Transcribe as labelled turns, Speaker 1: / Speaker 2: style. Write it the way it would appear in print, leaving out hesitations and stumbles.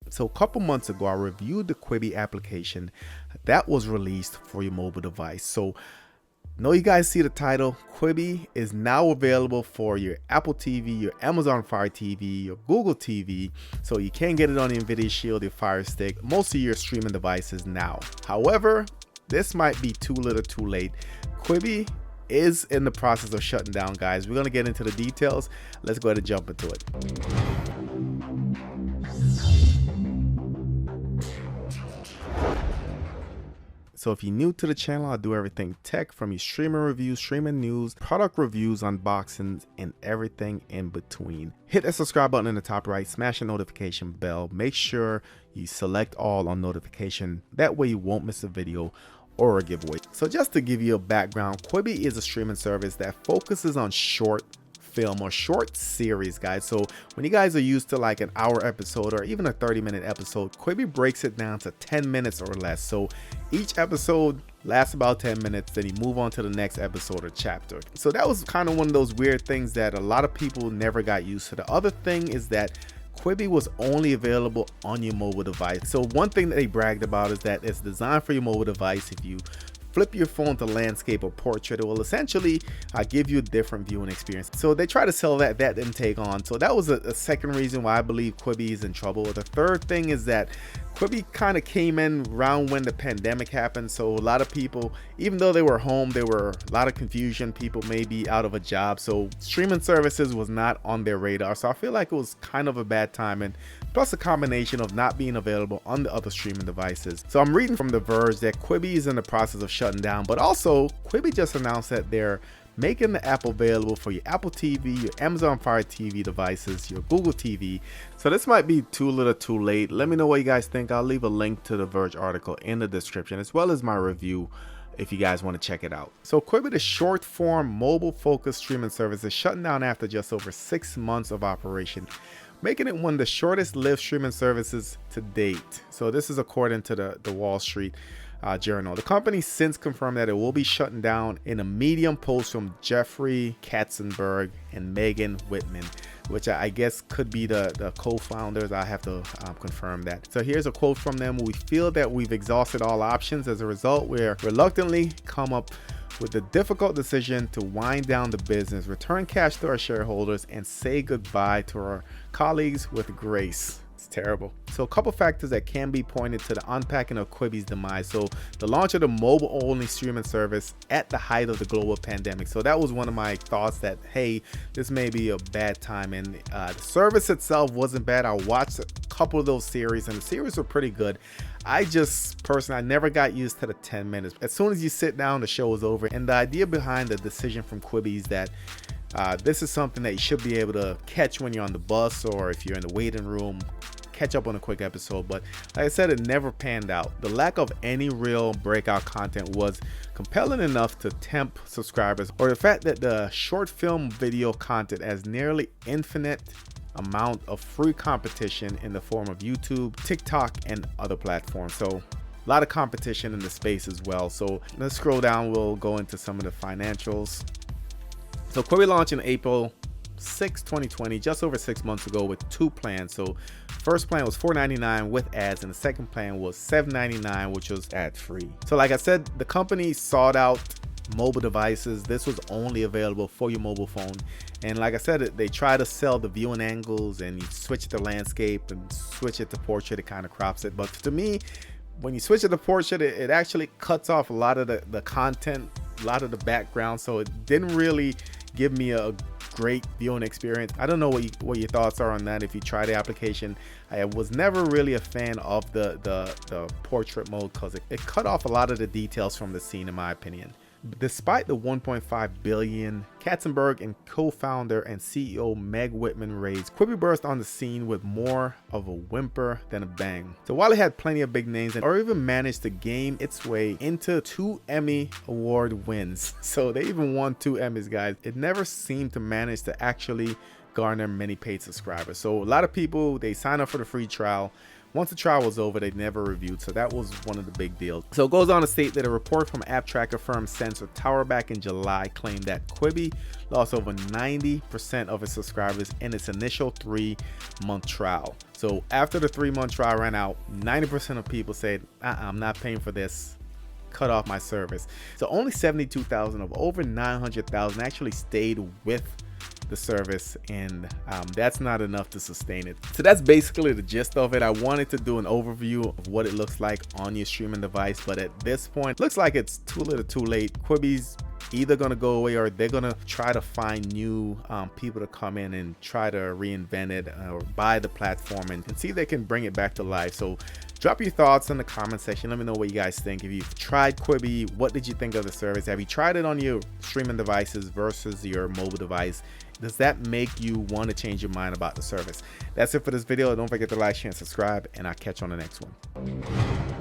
Speaker 1: So a couple months ago, I reviewed the Quibi application that was released for your mobile device. So know you guys see the title. Quibi is now available for your Apple TV, your Amazon Fire TV, your Google TV. So you can get it on the Nvidia Shield, your Firestick, most of your streaming devices now. However, this might be too little too late. Quibi is in the process of shutting down, guys. We're going to get into the details. Let's go ahead and jump into it. So if you're new to the channel, I do everything tech, from your streaming reviews, streaming news, product reviews, unboxings, and everything in between. Hit that subscribe button in the top right, smash the notification bell. Make sure you select all on notification. That way you won't miss a video or a giveaway. So just to give you a background, Quibi is a streaming service that focuses on short film or short series, guys. So when you guys are used to like an hour episode or even a 30-minute episode, Quibi breaks it down to 10 minutes or less. So each episode lasts about 10 minutes, then you move on to the next episode or chapter. So that was kind of one of those weird things that a lot of people never got used to. The other thing is that Quibi was only available on your mobile device. So one thing that they bragged about is that it's designed for your mobile device. If you flip your phone to landscape or portrait, it will essentially give you a different viewing experience. So they try to sell that didn't take on. So that was a second reason why I believe Quibi is in trouble. The third thing is that Quibi kind of came in around when the pandemic happened. So a lot of people, even though they were home, there were a lot of confusion. People may be out of a job. So streaming services was not on their radar. So I feel like it was kind of a bad time, and plus a combination of not being available on the other streaming devices. So I'm reading from The Verge that Quibi is in the process of shutting down, but also Quibi just announced that they're making the app available for your Apple TV, your Amazon Fire TV devices, your Google TV. So this might be too little too late. Let me know what you guys think. I'll leave a link to the Verge article in the description, as well as my review if you guys want to check it out. So Quibi, the short form mobile focused streaming service, is shutting down after just over 6 months of operation, making it one of the shortest lived streaming services to date. So this is according to the Wall Street Journal. The company since confirmed that it will be shutting down in a Medium post from Jeffrey Katzenberg and Megan Whitman, which I guess could be the co-founders. I have to confirm that. So here's a quote from them. "We feel that we've exhausted all options. As a result, we're reluctantly come up with the difficult decision to wind down the business, return cash to our shareholders, and say goodbye to our colleagues with grace." It's terrible. So a couple factors that can be pointed to the unpacking of Quibi's demise. So the launch of the mobile only streaming service at the height of the global pandemic. So that was one of my thoughts, that hey, this may be a bad time. And the service itself wasn't bad. I watched a couple of those series, and the series were pretty good. I just personally, I never got used to the 10 minutes. As soon as you sit down, the show is over. And the idea behind the decision from Quibi is that this is something that you should be able to catch when you're on the bus, or if you're in the waiting room, catch up on a quick episode. But like I said, it never panned out. The lack of any real breakout content was compelling enough to tempt subscribers, or the fact that the short film video content has nearly infinite amount of free competition in the form of YouTube, TikTok, and other platforms. So a lot of competition in the space as well. So let's scroll down. We'll go into some of the financials. So Quibi launched in April 6, 2020, just over 6 months ago, with 2 plans. So first plan was $4.99 with ads, and the second plan was $7.99, which was ad free. So like I said, the company sought out mobile devices. This was only available for your mobile phone. And like I said, they try to sell the viewing angles, and you switch it to landscape and switch it to portrait, it kind of crops it. But to me, when you switch it to portrait, it actually cuts off a lot of the content, a lot of the background. So it didn't really give me a great viewing experience. I don't know what your thoughts are on that if you try the application. I was never really a fan of the portrait mode, because it cut off a lot of the details from the scene, in my opinion. Despite the $1.5 billion Katzenberg and co-founder and CEO Meg Whitman raised, Quibi burst on the scene with more of a whimper than a bang. So while it had plenty of big names, or even managed to game its way into 2 Emmy Award wins. So they even won 2 Emmys, guys. It never seemed to manage to actually garner many paid subscribers. So a lot of people, they sign up for the free trial, Once the trial was over, they never reviewed, so that was one of the big deals. So it goes on to state that a report from app tracker firm Sensor Tower back in July claimed that Quibi lost over 90% of its subscribers in its initial 3-month trial. So after the 3-month trial ran out, 90% of people said, I'm not paying for this, cut off my service. So only 72,000 of over 900,000 actually stayed with the service, and that's not enough to sustain it. So that's basically the gist of it. I wanted to do an overview of what it looks like on your streaming device, but at this point looks like it's too little too late. Quibi's either gonna go away or they're gonna try to find new people to come in and try to reinvent it or buy the platform and see if they can bring it back to life. So drop your thoughts in the comment section. Let me know what you guys think. If you've tried Quibi, what did you think of the service? Have you tried it on your streaming devices versus your mobile device? Does that make you want to change your mind about the service? That's it for this video. Don't forget to like, share, and subscribe, and I'll catch you on the next one.